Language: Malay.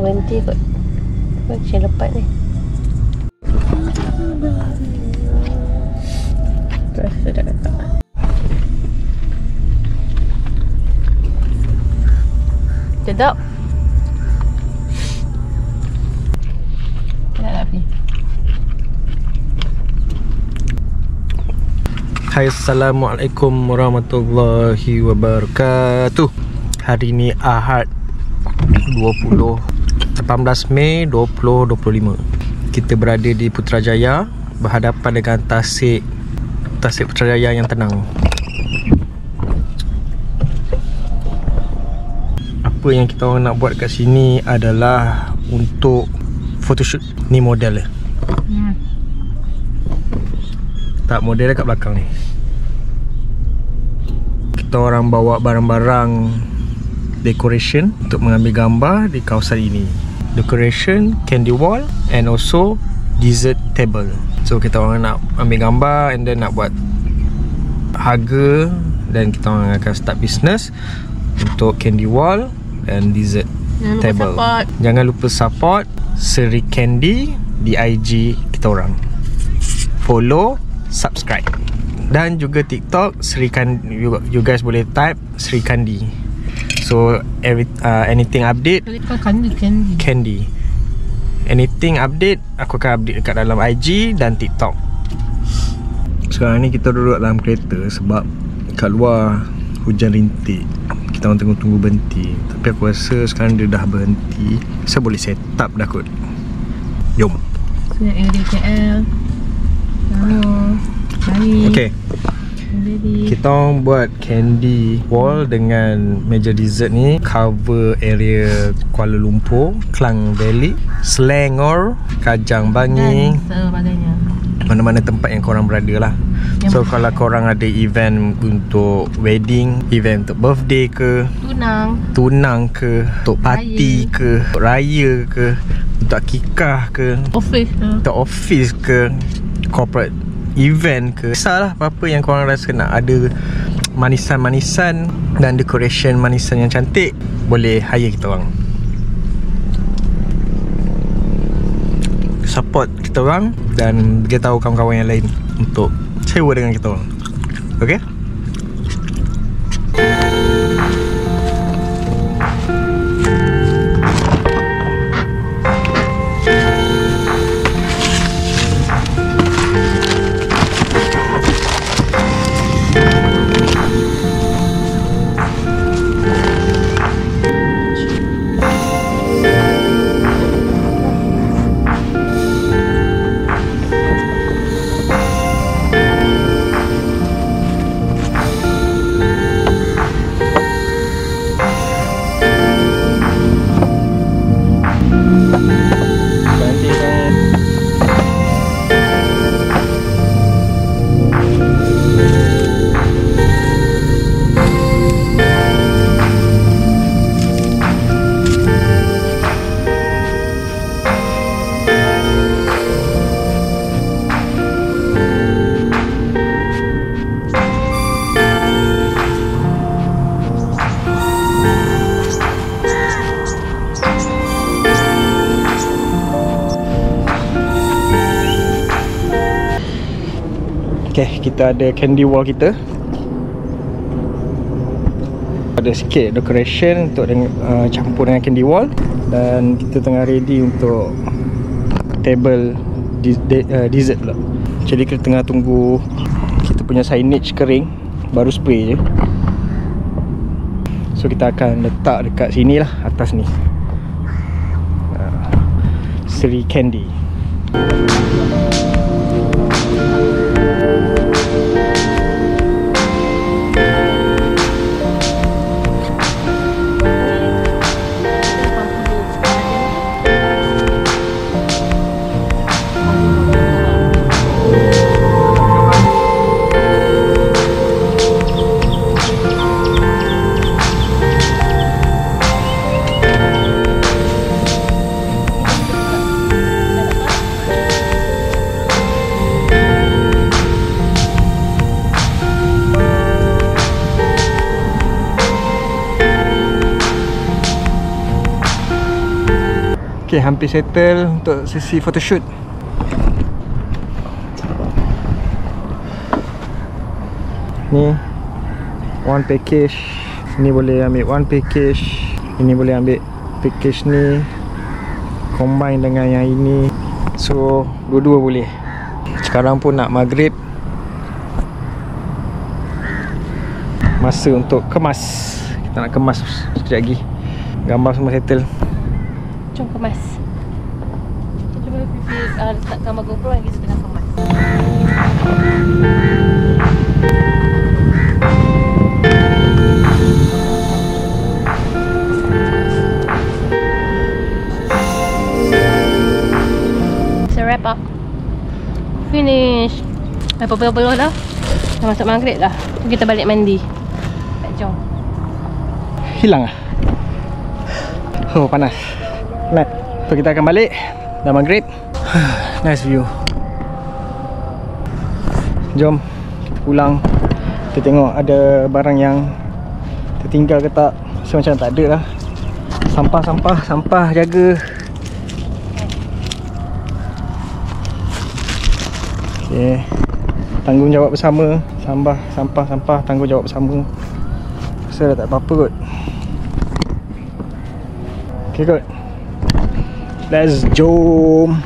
berhenti kot. Macam lepas ni. Rasa dah kakak. Sedap. Nak api. Hai, Assalamualaikum warahmatullahi wabarakatuh. Hari ni Ahad 18 Mei 2025. Kita berada di Putrajaya, berhadapan dengan Tasik Putrajaya yang tenang. Apa yang kita orang nak buat kat sini adalah untuk photoshoot. Ni model dia. Tak, model dia kat belakang ni. Kita orang bawa barang-barang decoration untuk mengambil gambar di kawasan ini. Decoration, candy wall and also dessert table. So kita orang nak ambil gambar and then nak buat harga, dan kita orang akan start business untuk candy wall and dessert table. Jangan lupa support Seri Candy di IG kita orang. Follow, subscribe. Dan juga TikTok Seri Kandi. You guys boleh type Seri Kandi. So anything update Candy. Anything update aku akan update dekat dalam IG dan TikTok. Sekarang ni kita duduk dalam kereta sebab kat luar hujan rintik. Kita orang tunggu berhenti. Tapi aku rasa sekarang dia dah berhenti. Saya boleh set up dah kot. Jom. So area KL. Baik. Okay. Kita orang buat candy wall dengan meja dessert ni. Cover area Kuala Lumpur, Klang Valley, Selangor, Kajang Bangi, dan sebagainya. Mana-mana tempat yang korang berada lah. So kalau korang ada event untuk wedding, event untuk birthday ke, tunang ke, untuk party ke, untuk raya ke, untuk akikah ke, untuk office ke, corporate event ke, salah apa-apa yang korang rasa nak ada manisan-manisan dan decoration manisan yang cantik, boleh hire kita orang. Support kita orang dan beritahu kawan-kawan yang lain untuk sewa dengan kita orang. Okay? Okay, kita ada candy wall kita. Ada sikit decoration untuk campur dengan candy wall. Dan kita tengah ready untuk table dessert pula. Jadi kita tengah tunggu kita punya signage kering, baru spray je. So kita akan letak dekat sini lah, atas ni, Seri Candy. Okay, hampir settle untuk sesi photoshoot. Ni one package. Ni boleh ambil one package. Ini boleh ambil package ni, combine dengan yang ini. So dua-dua boleh. Sekarang pun nak maghrib. Masa untuk kemas. Kita nak kemas sekejap lagi. Gambar semua settle. Jom kemas. Kita cuba letak gambar GoPro yang kita tengah kemas. So wrap up. Finish. Apa-apa dah. Dah masuk maghrib dah. Kita balik mandi. Jom. Hilang lah. Oh, panas. Penat. So kita akan balik. Dah maghrib. Nice view. Jom kita pulang. Kita tengok ada barang yang tertinggal ke tak. So macam tak ada lah. Sampah jaga. Okay, tanggungjawab bersama. Sampah tanggungjawab bersama. Rasa dah tak apa-apa kot. Okay kot. Let's jom.